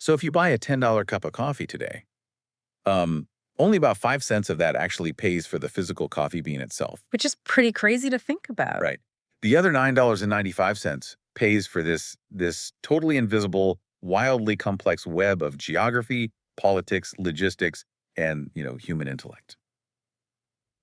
So if you buy a $10 cup of coffee today, um, only about 5 cents of that actually pays for the physical coffee bean itself, Which is pretty crazy to think about. right? The other $9.95 pays for this totally invisible, wildly complex web of geography, politics, logistics, and, human intellect.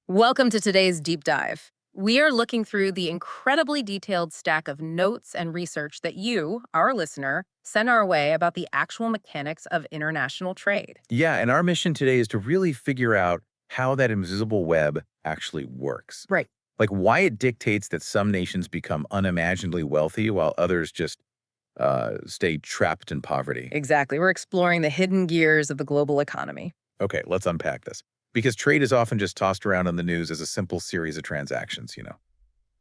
Welcome to today's deep dive. We are looking through the incredibly detailed stack of notes and research that you, our listener, sent our way about the actual mechanics of international trade. Yeah, and our mission today is to really figure out how that invisible web actually works. Right. Like why it dictates that some nations become unimaginably wealthy while others just stay trapped in poverty. Exactly. We're exploring the hidden gears of the global economy. Okay, let's unpack this. Because trade is often just tossed around in the news as a simple series of transactions,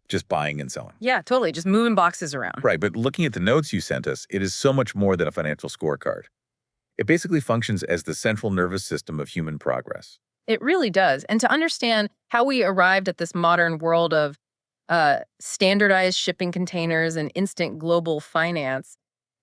just buying and selling. Yeah, totally. Just moving boxes around. Right, but looking at the notes you sent us, it is so much more than a financial scorecard. It basically functions as the central nervous system of human progress. It really does. And to understand how we arrived at this modern world of standardized shipping containers and instant global finance,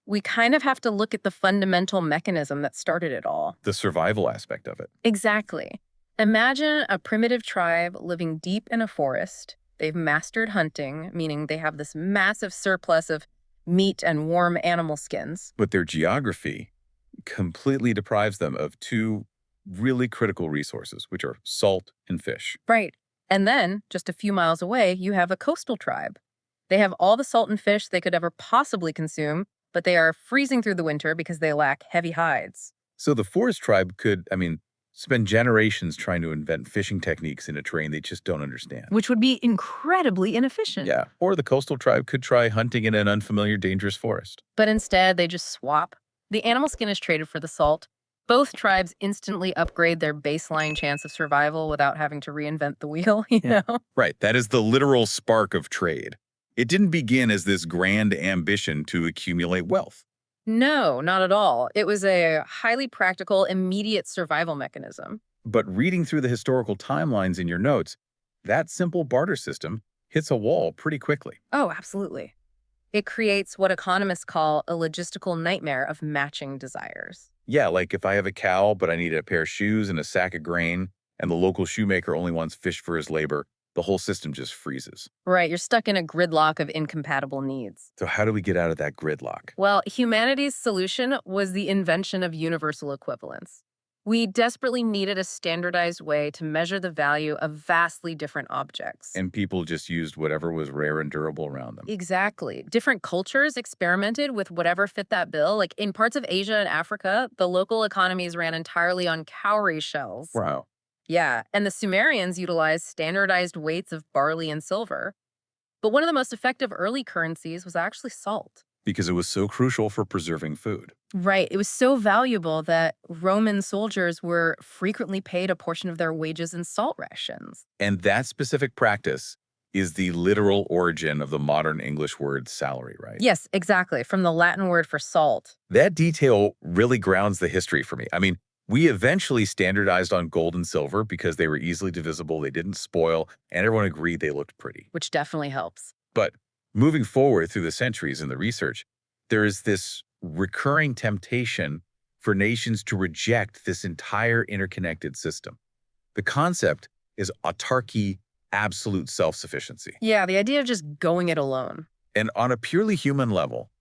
we kind of have to look at the fundamental mechanism that started it all. The survival aspect of it. Exactly. Imagine a primitive tribe living deep in a forest. They've mastered hunting, meaning they have this massive surplus of meat and warm animal skins. But their geography completely deprives them of two really critical resources, which are salt and fish. Right. And then, just a few miles away, you have a coastal tribe. They have all the salt and fish they could ever possibly consume, but they are freezing through the winter because they lack heavy hides. So the forest tribe could, spend generations trying to invent fishing techniques in a terrain they just don't understand. Which would be incredibly inefficient. Yeah, or the coastal tribe could try hunting in an unfamiliar, dangerous forest. But instead, they just swap. The animal skin is traded for the salt. Both tribes instantly upgrade their baseline chance of survival without having to reinvent the wheel, you know? Right, that is the literal spark of trade. It didn't begin as this grand ambition to accumulate wealth. No, not at all. It was a highly practical, immediate survival mechanism. But reading through the historical timelines in your notes, that simple barter system hits a wall pretty quickly. Oh, absolutely. It creates what economists call a logistical nightmare of matching desires. Yeah, like if I have a cow, but I need a pair of shoes and a sack of grain, and the local shoemaker only wants fish for his labor, the whole system just freezes. Right, you're stuck in a gridlock of incompatible needs. So how do we get out of that gridlock? Well, humanity's solution was the invention of universal equivalence. We desperately needed a standardized way to measure the value of vastly different objects. And people just used whatever was rare and durable around them. Exactly. Different cultures experimented with whatever fit that bill. Like in parts of Asia and Africa, the local economies ran entirely on cowrie shells. Wow. Yeah, and the Sumerians utilized standardized weights of barley and silver. But one of the most effective early currencies was actually salt. Because it was so crucial for preserving food. Right. It was so valuable that Roman soldiers were frequently paid a portion of their wages in salt rations. And that specific practice is the literal origin of the modern English word salary, right? Yes, exactly. From the Latin word for salt. That detail really grounds the history for me. We eventually standardized on gold and silver because they were easily divisible, they didn't spoil, and everyone agreed they looked pretty. Which definitely helps. But moving forward through the centuries in the research, there is this recurring temptation for nations to reject this entire interconnected system. The concept is autarky, absolute self-sufficiency. Yeah, the idea of just going it alone. And on a purely human level,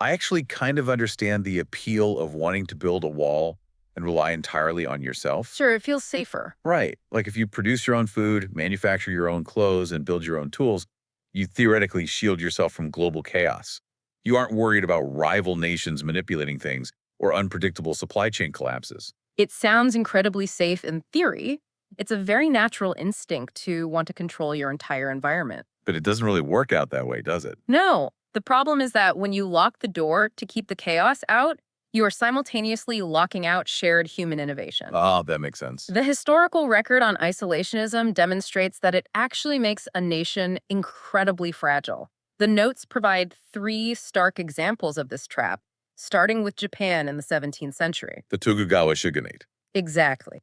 I actually kind of understand the appeal of wanting to build a wall and rely entirely on yourself. Sure, it feels safer. Right. Like if you produce your own food, manufacture your own clothes, and build your own tools, you theoretically shield yourself from global chaos. You aren't worried about rival nations manipulating things or unpredictable supply chain collapses. It sounds incredibly safe in theory. It's a very natural instinct to want to control your entire environment. But it doesn't really work out that way, does it? No, the problem is that when you lock the door to keep the chaos out, you are simultaneously locking out shared human innovation. Oh, that makes sense. The historical record on isolationism demonstrates that it actually makes a nation incredibly fragile. The notes provide 3 stark examples of this trap, starting with Japan in the 17th century. The Tokugawa shogunate. Exactly.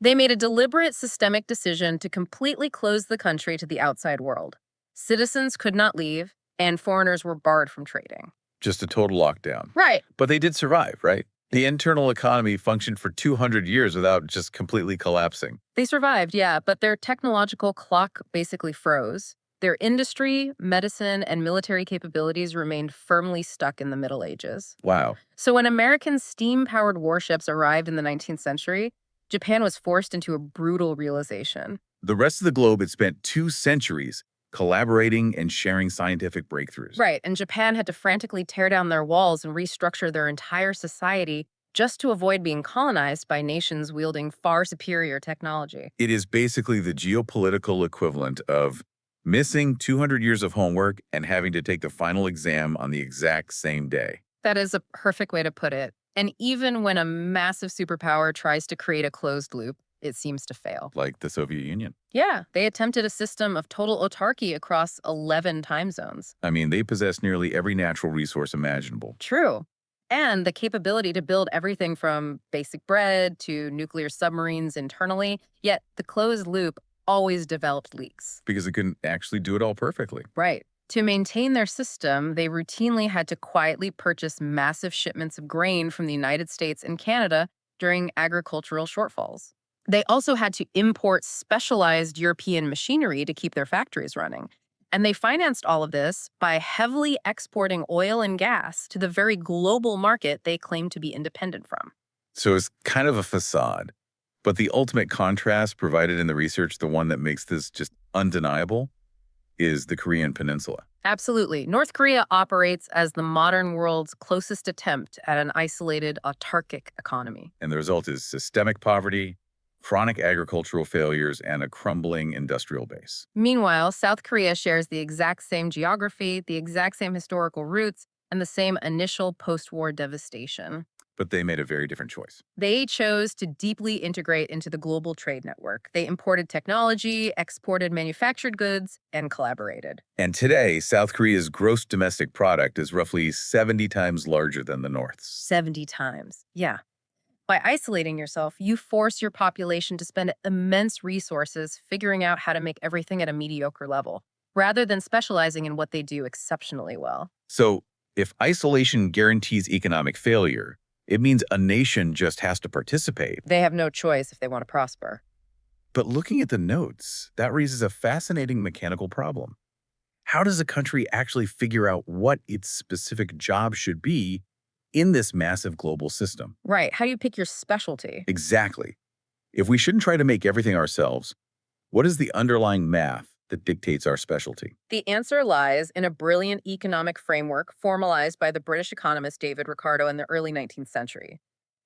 They made a deliberate systemic decision to completely close the country to the outside world. Citizens could not leave, and foreigners were barred from trading. Just a total lockdown. Right. But they did survive, right? The internal economy functioned for 200 years without just completely collapsing. They survived, yeah, but their technological clock basically froze. Their industry, medicine, and military capabilities remained firmly stuck in the Middle Ages. Wow. So when American steam-powered warships arrived in the 19th century, Japan was forced into a brutal realization. The rest of the globe had spent 2 centuries collaborating and sharing scientific breakthroughs. Right, and Japan had to frantically tear down their walls and restructure their entire society just to avoid being colonized by nations wielding far superior technology. It is basically the geopolitical equivalent of missing 200 years of homework and having to take the final exam on the exact same day. That is a perfect way to put it. And even when a massive superpower tries to create a closed loop, it seems to fail. Like the Soviet Union. Yeah, they attempted a system of total autarky across 11 time zones. I mean, they possess nearly every natural resource imaginable. True. And the capability to build everything from basic bread to nuclear submarines internally, yet the closed loop always developed leaks. Because it couldn't actually do it all perfectly. Right. To maintain their system, they routinely had to quietly purchase massive shipments of grain from the United States and Canada during agricultural shortfalls. They also had to import specialized European machinery to keep their factories running. And they financed all of this by heavily exporting oil and gas to the very global market they claimed to be independent from. So it's kind of a facade. But the ultimate contrast provided in the research, the one that makes this just undeniable, is the Korean peninsula. Absolutely. North Korea operates as the modern world's closest attempt at an isolated, autarkic economy. And the result is systemic poverty, chronic agricultural failures, and a crumbling industrial base. Meanwhile, South Korea shares the exact same geography, the exact same historical roots, and the same initial post-war devastation. But they made a very different choice. They chose to deeply integrate into the global trade network. They imported technology, exported manufactured goods, and collaborated. And today, South Korea's gross domestic product is roughly 70 times larger than the North's. 70 times. Yeah. By isolating yourself, you force your population to spend immense resources figuring out how to make everything at a mediocre level, rather than specializing in what they do exceptionally well. So, if isolation guarantees economic failure, it means a nation just has to participate. They have no choice if they want to prosper. But looking at the notes, that raises a fascinating mechanical problem. How does a country actually figure out what its specific job should be in this massive global system? Right. How do you pick your specialty? Exactly. If we shouldn't try to make everything ourselves, what is the underlying math that dictates our specialty? The answer lies in a brilliant economic framework formalized by the British economist David Ricardo in the early 19th century.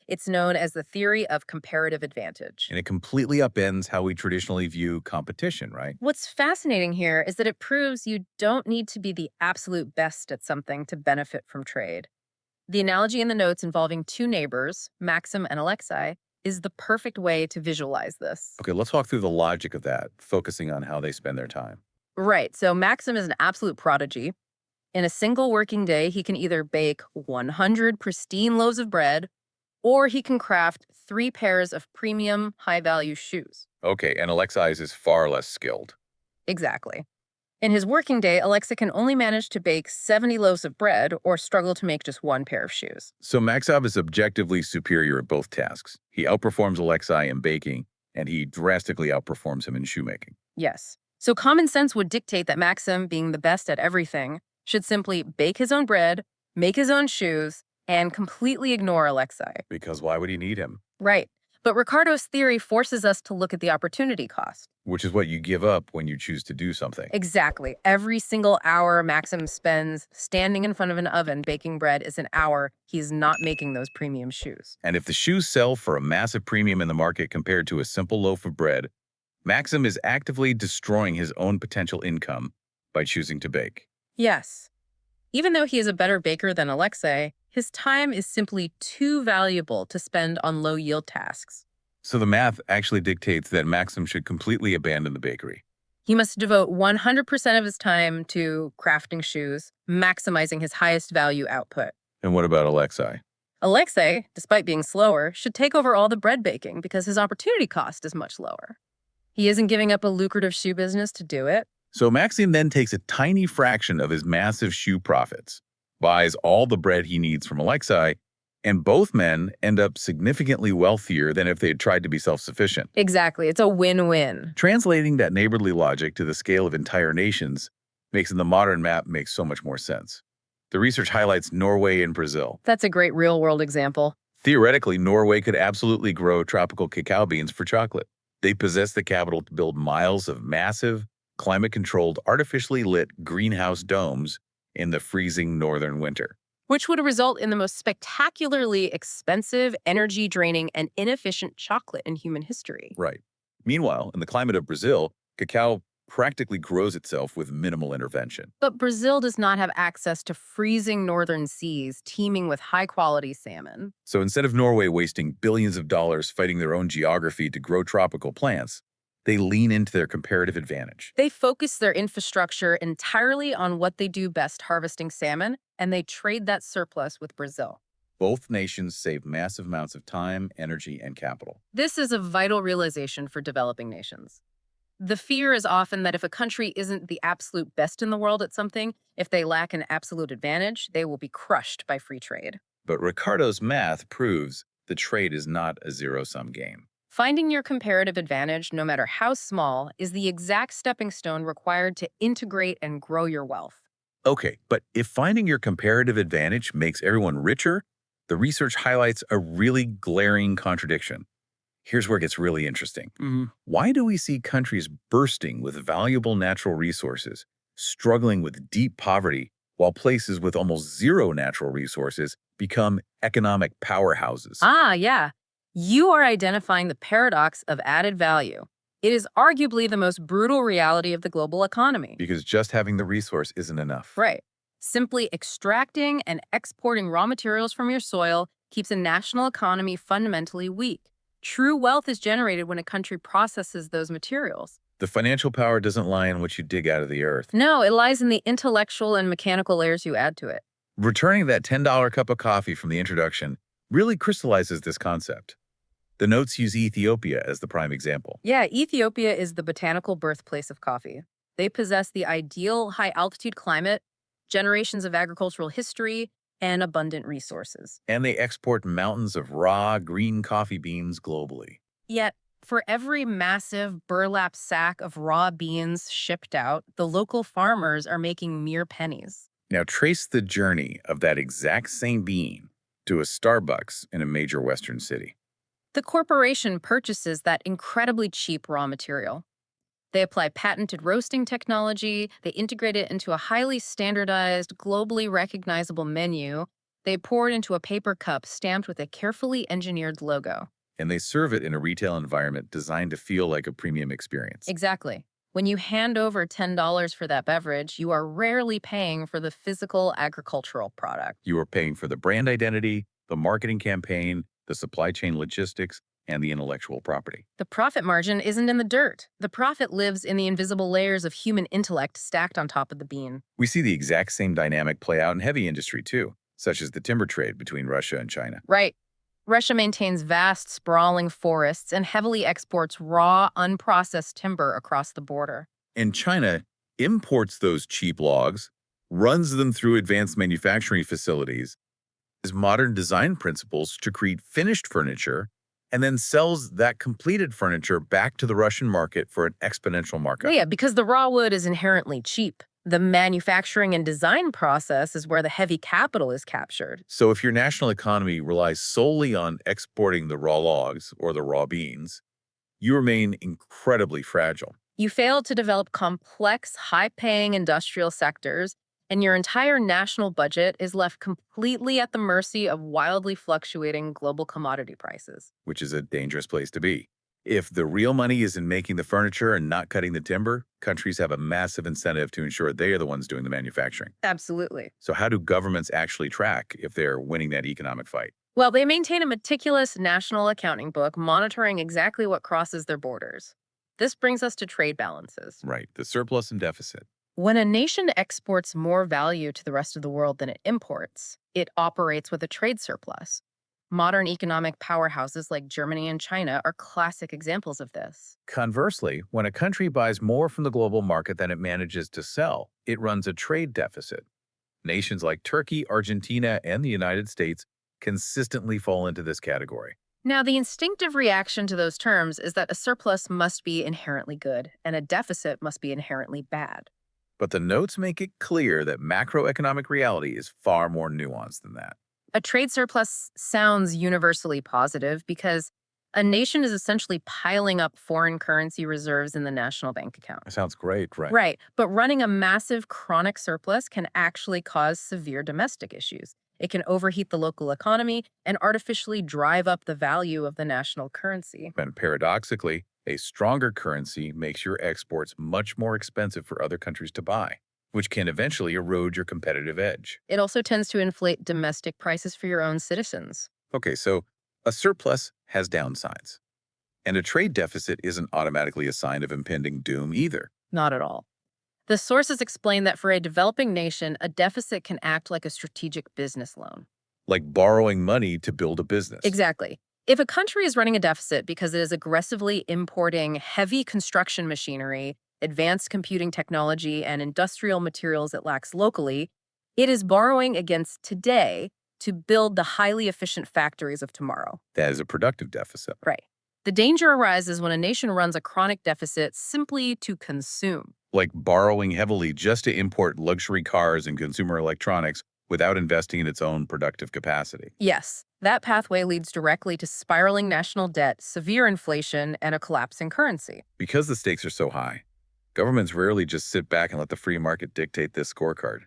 It's known as the theory of comparative advantage. And it completely upends how we traditionally view competition, right? What's fascinating here is that it proves you don't need to be the absolute best at something to benefit from trade. The analogy in the notes involving two neighbors, Maxim and Alexei, is the perfect way to visualize this. Okay, let's walk through the logic of that, focusing on how they spend their time. Right, so Maxim is an absolute prodigy. In a single working day, he can either bake 100 pristine loaves of bread, or he can craft 3 pairs of premium, high-value shoes. Okay, and Alexei's is far less skilled. Exactly. In his working day, Alexa can only manage to bake 70 loaves of bread or struggle to make just 1 pair of shoes. So Maxov is objectively superior at both tasks. He outperforms Alexei in baking, and he drastically outperforms him in shoemaking. Yes. So common sense would dictate that Maxim, being the best at everything, should simply bake his own bread, make his own shoes, and completely ignore Alexei. Because why would he need him? Right. But Ricardo's theory forces us to look at the opportunity cost. Which is what you give up when you choose to do something. Exactly. Every single hour Maxim spends standing in front of an oven baking bread is an hour he's not making those premium shoes. And if the shoes sell for a massive premium in the market compared to a simple loaf of bread, Maxim is actively destroying his own potential income by choosing to bake. Yes. Even though he is a better baker than Alexei, his time is simply too valuable to spend on low-yield tasks. So the math actually dictates that Maxim should completely abandon the bakery. He must devote 100% of his time to crafting shoes, maximizing his highest value output. And what about Alexei? Alexei, despite being slower, should take over all the bread baking because his opportunity cost is much lower. He isn't giving up a lucrative shoe business to do it. So Maxim then takes a tiny fraction of his massive shoe profits, buys all the bread he needs from Alexei, And both men end up significantly wealthier than if they had tried to be self-sufficient. Exactly. It's a win-win. Translating that neighborly logic to the scale of entire nations makes the modern map make so much more sense. The research highlights Norway and Brazil. That's a great real-world example. Theoretically, Norway could absolutely grow tropical cacao beans for chocolate. They possess the capital to build miles of massive, climate-controlled, artificially lit greenhouse domes in the freezing northern winter. Which would result in the most spectacularly expensive, energy-draining, and inefficient chocolate in human history. Right. Meanwhile, in the climate of Brazil, cacao practically grows itself with minimal intervention. But Brazil does not have access to freezing northern seas teeming with high-quality salmon. So instead of Norway wasting billions of dollars fighting their own geography to grow tropical plants, they lean into their comparative advantage. They focus their infrastructure entirely on what they do best, harvesting salmon, and they trade that surplus with Brazil. Both nations save massive amounts of time, energy, and capital. This is a vital realization for developing nations. The fear is often that if a country isn't the absolute best in the world at something, if they lack an absolute advantage, they will be crushed by free trade. But Ricardo's math proves the trade is not a zero-sum game. Finding your comparative advantage, no matter how small, is the exact stepping stone required to integrate and grow your wealth. Okay, but if finding your comparative advantage makes everyone richer, the research highlights a really glaring contradiction. Here's where it gets really interesting. Why do we see countries bursting with valuable natural resources, struggling with deep poverty, while places with almost zero natural resources become economic powerhouses? Yeah. You are identifying the paradox of added value. It is arguably the most brutal reality of the global economy. Because just having the resource isn't enough. Right. Simply extracting and exporting raw materials from your soil keeps a national economy fundamentally weak. True wealth is generated when a country processes those materials. The financial power doesn't lie in what you dig out of the earth. No, it lies in the intellectual and mechanical layers you add to it. Returning that $10 cup of coffee from the introduction really crystallizes this concept. The notes use Ethiopia as the prime example. Yeah, Ethiopia is the botanical birthplace of coffee. They possess the ideal high-altitude climate, generations of agricultural history, and abundant resources. And they export mountains of raw, green coffee beans globally. Yet, for every massive burlap sack of raw beans shipped out, the local farmers are making mere pennies. Now trace the journey of that exact same bean to a Starbucks in a major Western city. The corporation purchases that incredibly cheap raw material. They apply patented roasting technology, they integrate it into a highly standardized, globally recognizable menu, they pour it into a paper cup stamped with a carefully engineered logo. And they serve it in a retail environment designed to feel like a premium experience. Exactly. When you hand over $10 for that beverage, you are rarely paying for the physical agricultural product. You are paying for the brand identity, the marketing campaign, the supply chain logistics, and the intellectual property. The profit margin isn't in the dirt. The profit lives in the invisible layers of human intellect stacked on top of the bean. We see the exact same dynamic play out in heavy industry too, such as the timber trade between Russia and China. Right. Russia maintains vast, sprawling forests and heavily exports raw, unprocessed timber across the border. And China imports those cheap logs, runs them through advanced manufacturing facilities, uses modern design principles to create finished furniture, and then sells that completed furniture back to the Russian market for an exponential markup. Yeah, because the raw wood is inherently cheap. The manufacturing and design process is where the heavy capital is captured. So if your national economy relies solely on exporting the raw logs or the raw beans, you remain incredibly fragile. You fail to develop complex, high-paying industrial sectors, and your entire national budget is left completely at the mercy of wildly fluctuating global commodity prices. Which is a dangerous place to be. If the real money is in making the furniture and not cutting the timber, countries have a massive incentive to ensure they are the ones doing the manufacturing. Absolutely. So how do governments actually track if they're winning that economic fight? Well, they maintain a meticulous national accounting book monitoring exactly what crosses their borders. This brings us to trade balances. Right, the surplus and deficit. When a nation exports more value to the rest of the world than it imports, it operates with a trade surplus. Modern economic powerhouses like Germany and China are classic examples of this. Conversely, when a country buys more from the global market than it manages to sell, it runs a trade deficit. Nations like Turkey, Argentina, and the United States consistently fall into this category. Now, the instinctive reaction to those terms is that a surplus must be inherently good and a deficit must be inherently bad. But the notes make it clear that macroeconomic reality is far more nuanced than that. A trade surplus sounds universally positive because a nation is essentially piling up foreign currency reserves in the national bank account. That sounds great, right? Right, but running a massive chronic surplus can actually cause severe domestic issues. It can overheat the local economy and artificially drive up the value of the national currency. And paradoxically, a stronger currency makes your exports much more expensive for other countries to buy, which can eventually erode your competitive edge. It also tends to inflate domestic prices for your own citizens. Okay, so a surplus has downsides, and a trade deficit isn't automatically a sign of impending doom either. Not at all. The sources explain that for a developing nation, a deficit can act like a strategic business loan. Like borrowing money to build a business. Exactly. If a country is running a deficit because it is aggressively importing heavy construction machinery, advanced computing technology, and industrial materials it lacks locally, it is borrowing against today to build the highly efficient factories of tomorrow. That is a productive deficit. Right. The danger arises when a nation runs a chronic deficit simply to consume. Like borrowing heavily just to import luxury cars and consumer electronics without investing in its own productive capacity. Yes, that pathway leads directly to spiraling national debt, severe inflation, and a collapsing currency. Because the stakes are so high, governments rarely just sit back and let the free market dictate this scorecard.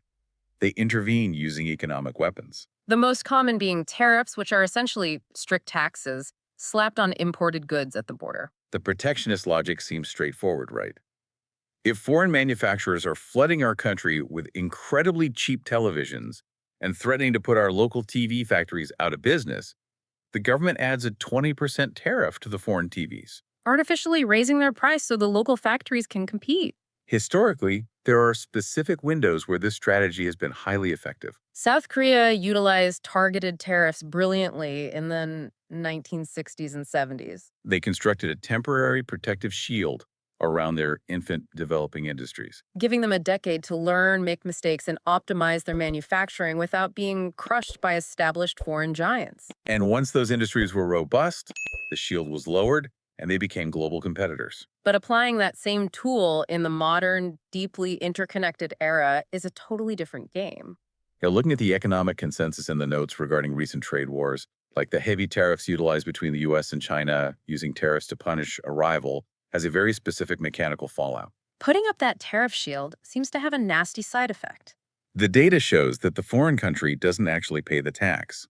They intervene using economic weapons. The most common being tariffs, which are essentially strict taxes slapped on imported goods at the border. The protectionist logic seems straightforward, right? If foreign manufacturers are flooding our country with incredibly cheap televisions and threatening to put our local TV factories out of business, the government adds a 20% tariff to the foreign TVs. Artificially raising their price so the local factories can compete. Historically, there are specific windows where this strategy has been highly effective. South Korea utilized targeted tariffs brilliantly in the 1960s and 70s. They constructed a temporary protective shield around their infant developing industries. Giving them a decade to learn, make mistakes, and optimize their manufacturing without being crushed by established foreign giants. And once those industries were robust, the shield was lowered and they became global competitors. But applying that same tool in the modern, deeply interconnected era is a totally different game. Looking at the economic consensus in the notes regarding recent trade wars, like the heavy tariffs utilized between the US and China using tariffs to punish a rival, has a very specific mechanical fallout. Putting up that tariff shield seems to have a nasty side effect. The data shows that the foreign country doesn't actually pay the tax.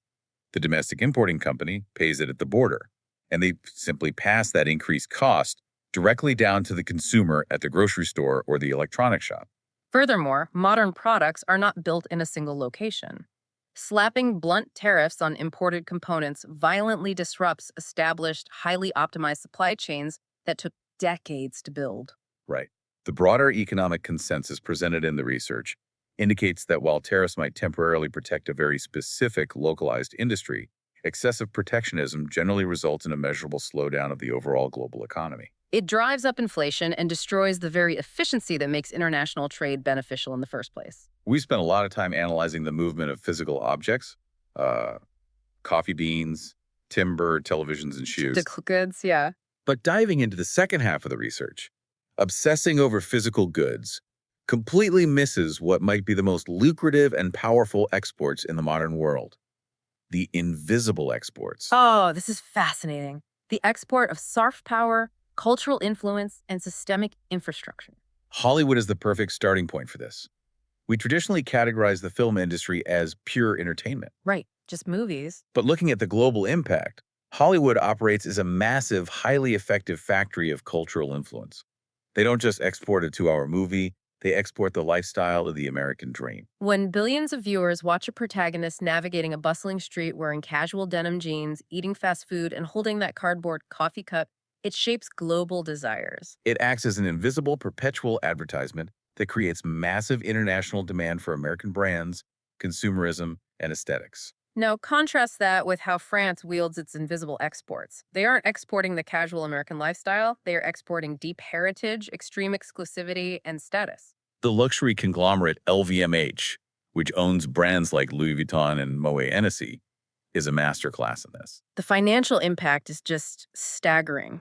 The domestic importing company pays it at the border, and they simply pass that increased cost directly down to the consumer at the grocery store or the electronics shop. Furthermore, modern products are not built in a single location. Slapping blunt tariffs on imported components violently disrupts established, highly optimized supply chains that took decades to build. Right. The broader economic consensus presented in the research indicates that while tariffs might temporarily protect a very specific localized industry, excessive protectionism generally results in a measurable slowdown of the overall global economy. It drives up inflation and destroys the very efficiency that makes international trade beneficial in the first place. We spent a lot of time analyzing the movement of physical objects, coffee beans, timber, televisions, and shoes. The goods, yeah. But diving into the second half of the research, obsessing over physical goods completely misses what might be the most lucrative and powerful exports in the modern world: the invisible exports. Oh, this is fascinating. The export of soft power, cultural influence, and systemic infrastructure. Hollywood is the perfect starting point for this. We traditionally categorize the film industry as pure entertainment. Right, just movies. But looking at the global impact, Hollywood operates as a massive, highly effective factory of cultural influence. They don't just export a 2-hour movie, they export the lifestyle of the American dream. When billions of viewers watch a protagonist navigating a bustling street wearing casual denim jeans, eating fast food, and holding that cardboard coffee cup, it shapes global desires. It acts as an invisible, perpetual advertisement that creates massive international demand for American brands, consumerism, and aesthetics. Now, contrast that with how France wields its invisible exports. They aren't exporting the casual American lifestyle, they are exporting deep heritage, extreme exclusivity, and status. The luxury conglomerate LVMH, which owns brands like Louis Vuitton and Moet Hennessy, is a masterclass in this. The financial impact is just staggering.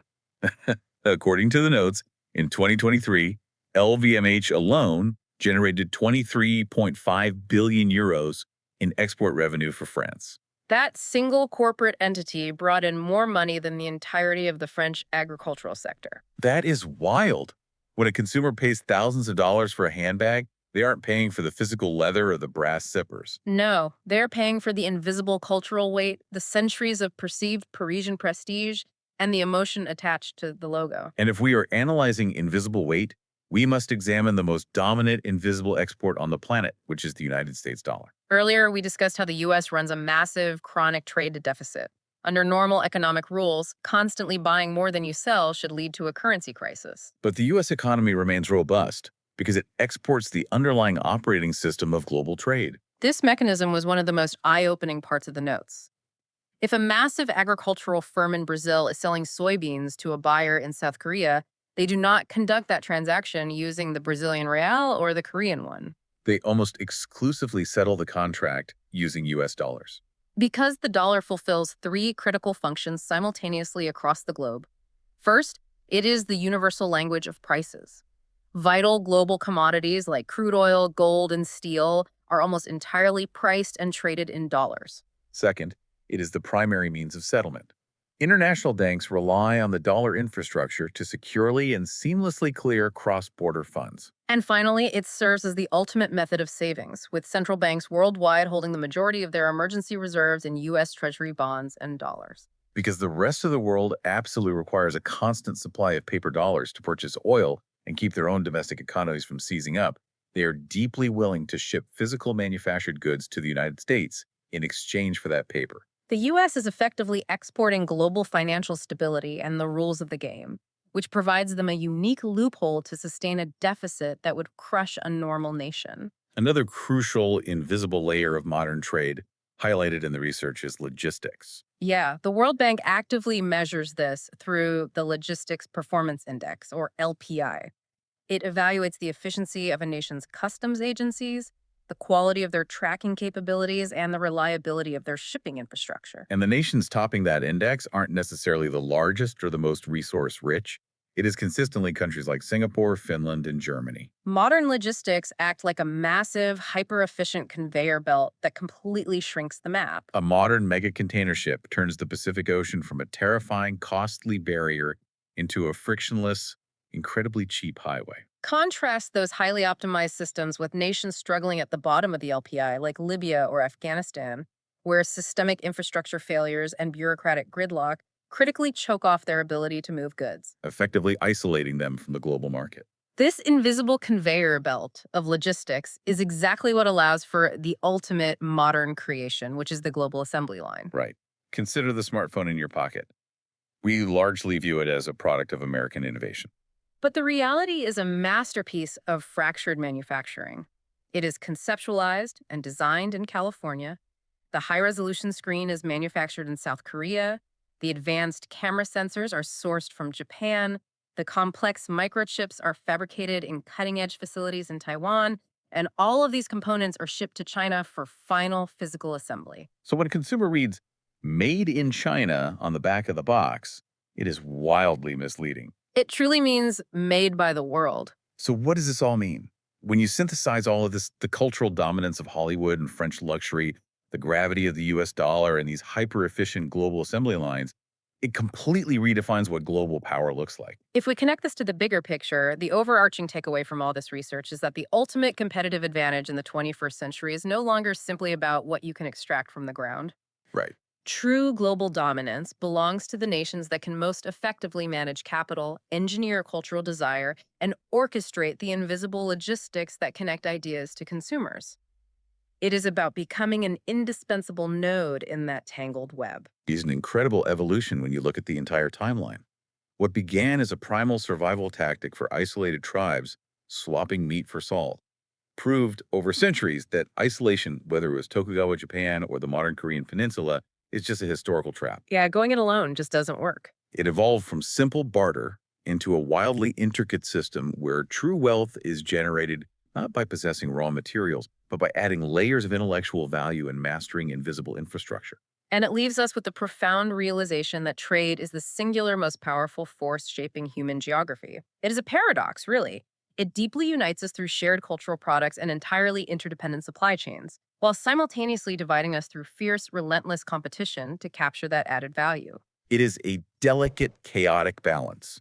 According to the notes, in 2023, LVMH alone generated 23.5 billion euros in export revenue for France. That single corporate entity brought in more money than the entirety of the French agricultural sector. That is wild. When a consumer pays thousands of dollars for a handbag, they aren't paying for the physical leather or the brass zippers. No, they're paying for the invisible cultural weight, the centuries of perceived Parisian prestige, and the emotion attached to the logo. And if we are analyzing invisible weight, we must examine the most dominant invisible export on the planet, which is the United States dollar. Earlier, we discussed how the US runs a massive chronic trade deficit. Under normal economic rules, constantly buying more than you sell should lead to a currency crisis. But the U.S. economy remains robust because it exports the underlying operating system of global trade. This mechanism was one of the most eye-opening parts of the notes. If a massive agricultural firm in Brazil is selling soybeans to a buyer in South Korea, they do not conduct that transaction using the Brazilian real or the Korean one. They almost exclusively settle the contract using U.S. dollars. Because the dollar fulfills three critical functions simultaneously across the globe. First, it is the universal language of prices. Vital global commodities like crude oil, gold, and steel are almost entirely priced and traded in dollars. Second, it is the primary means of settlement. International banks rely on the dollar infrastructure to securely and seamlessly clear cross-border funds. And finally, it serves as the ultimate method of savings, with central banks worldwide holding the majority of their emergency reserves in U.S. Treasury bonds and dollars. Because the rest of the world absolutely requires a constant supply of paper dollars to purchase oil and keep their own domestic economies from seizing up, they are deeply willing to ship physical manufactured goods to the United States in exchange for that paper. The U.S. is effectively exporting global financial stability and the rules of the game, which provides them a unique loophole to sustain a deficit that would crush a normal nation. Another crucial invisible layer of modern trade highlighted in the research is logistics. Yeah, the World Bank actively measures this through the Logistics Performance Index, or LPI. It evaluates the efficiency of a nation's customs agencies, the quality of their tracking capabilities, and the reliability of their shipping infrastructure. And the nations topping that index aren't necessarily the largest or the most resource-rich. It is consistently countries like Singapore, Finland, and Germany. Modern logistics act like a massive, hyper-efficient conveyor belt that completely shrinks the map. A modern mega container ship turns the Pacific Ocean from a terrifying, costly barrier into a frictionless, incredibly cheap highway. Contrast those highly optimized systems with nations struggling at the bottom of the LPI, like Libya or Afghanistan, where systemic infrastructure failures and bureaucratic gridlock critically choke off their ability to move goods, Effectively isolating them from the global market. This invisible conveyor belt of logistics is exactly what allows for the ultimate modern creation, which is the global assembly line. Right. Consider the smartphone in your pocket. We largely view it as a product of American innovation. But the reality is a masterpiece of fractured manufacturing. It is conceptualized and designed in California. The high-resolution screen is manufactured in South Korea. The advanced camera sensors are sourced from Japan. The complex microchips are fabricated in cutting-edge facilities in Taiwan. And all of these components are shipped to China for final physical assembly. So when a consumer reads "Made in China" on the back of the box, it is wildly misleading. It truly means made by the world. So what does this all mean? When you synthesize all of this, the cultural dominance of Hollywood and French luxury, the gravity of the US dollar, and these hyper-efficient global assembly lines, it completely redefines what global power looks like. If we connect this to the bigger picture, the overarching takeaway from all this research is that the ultimate competitive advantage in the 21st century is no longer simply about what you can extract from the ground. Right. True global dominance belongs to the nations that can most effectively manage capital, engineer cultural desire, and orchestrate the invisible logistics that connect ideas to consumers. It is about becoming an indispensable node in that tangled web. It's an incredible evolution when you look at the entire timeline. What began as a primal survival tactic for isolated tribes, swapping meat for salt, proved over centuries that isolation, whether it was Tokugawa Japan or the modern Korean peninsula, is just a historical trap. Yeah, going it alone just doesn't work. It evolved from simple barter into a wildly intricate system where true wealth is generated not by possessing raw materials, but by adding layers of intellectual value and mastering invisible infrastructure. And it leaves us with the profound realization that trade is the singular most powerful force shaping human geography. It is a paradox, really. It deeply unites us through shared cultural products and entirely interdependent supply chains, while simultaneously dividing us through fierce, relentless competition to capture that added value. It is a delicate, chaotic balance.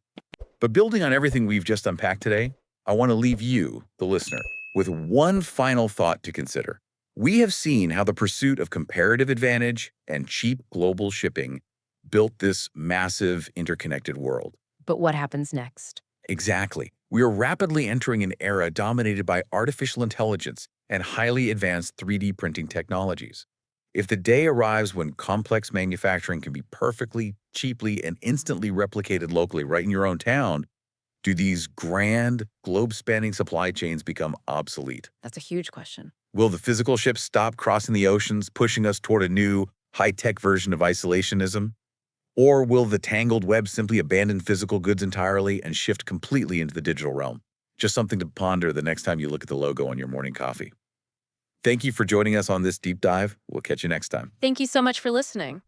But building on everything we've just unpacked today, I want to leave you, the listener, with one final thought to consider. We have seen how the pursuit of comparative advantage and cheap global shipping built this massive interconnected world. But what happens next? Exactly. We are rapidly entering an era dominated by artificial intelligence and highly advanced 3D printing technologies. If the day arrives when complex manufacturing can be perfectly, cheaply, and instantly replicated locally right in your own town, do these grand, globe-spanning supply chains become obsolete? That's a huge question. Will the physical ships stop crossing the oceans, pushing us toward a new, high-tech version of isolationism? Or will the tangled web simply abandon physical goods entirely and shift completely into the digital realm? Just something to ponder the next time you look at the logo on your morning coffee. Thank you for joining us on this deep dive. We'll catch you next time. Thank you so much for listening.